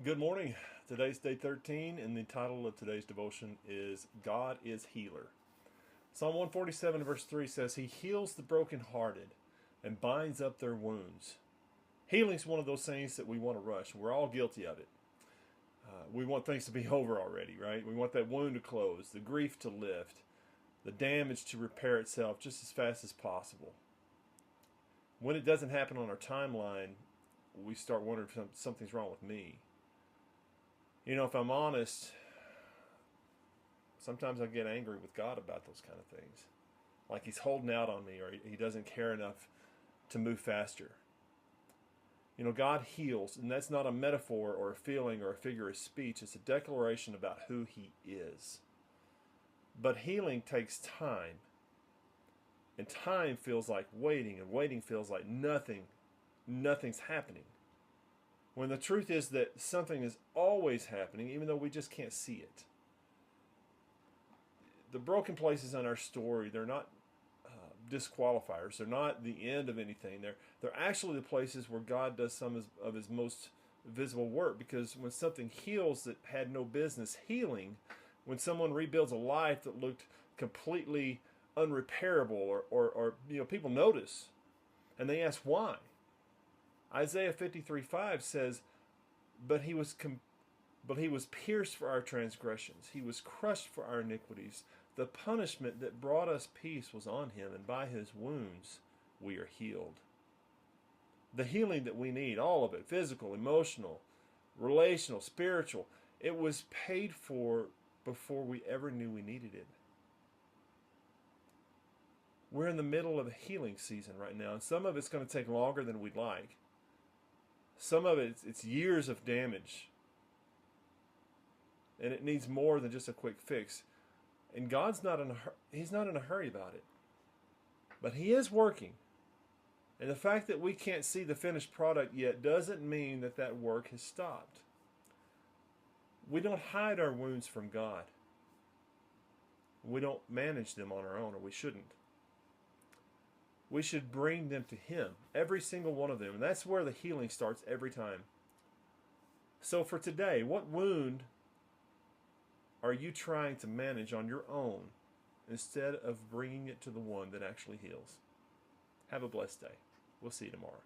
Good morning. Today's day 13, and the title of today's devotion is God is Healer. Psalm 147, verse 3 says, He heals the brokenhearted and binds up their wounds. Healing is one of those things that we want to rush. We're all guilty of it. We want things to be over already, right? We want that wound to close, the grief to lift, the damage to repair itself just as fast as possible. When it doesn't happen on our timeline, we start wondering if something's wrong with me. You know, if I'm honest, sometimes I get angry with God about those kind of things. Like He's holding out on me, or He doesn't care enough to move faster. You know, God heals, and that's not a metaphor or a feeling or a figure of speech. It's a declaration about who He is. But healing takes time. And time feels like waiting, and waiting feels like nothing's happening. When the truth is that something is always happening, even though we just can't see it. The broken places in our story, they're not disqualifiers. They're not the end of anything. They're actually the places where God does some of His most visible work. Because when something heals that had no business healing, when someone rebuilds a life that looked completely unrepairable, or people notice, and they ask why. Isaiah 53:5 says, but he was pierced for our transgressions. He was crushed for our iniquities. The punishment that brought us peace was on Him, and by His wounds we are healed. The healing that we need, all of it, physical, emotional, relational, spiritual, it was paid for before we ever knew we needed it. We're in the middle of a healing season right now, and some of it's going to take longer than we'd like. Some of it's years of damage. And it needs more than just a quick fix. And God's not in He's not in a hurry about it. But He is working. And the fact that we can't see the finished product yet doesn't mean that work has stopped. We don't hide our wounds from God. We don't manage them on our own, or we shouldn't. We should bring them to Him, every single one of them. And that's where the healing starts every time. So for today, what wound are you trying to manage on your own instead of bringing it to the one that actually heals? Have a blessed day. We'll see you tomorrow.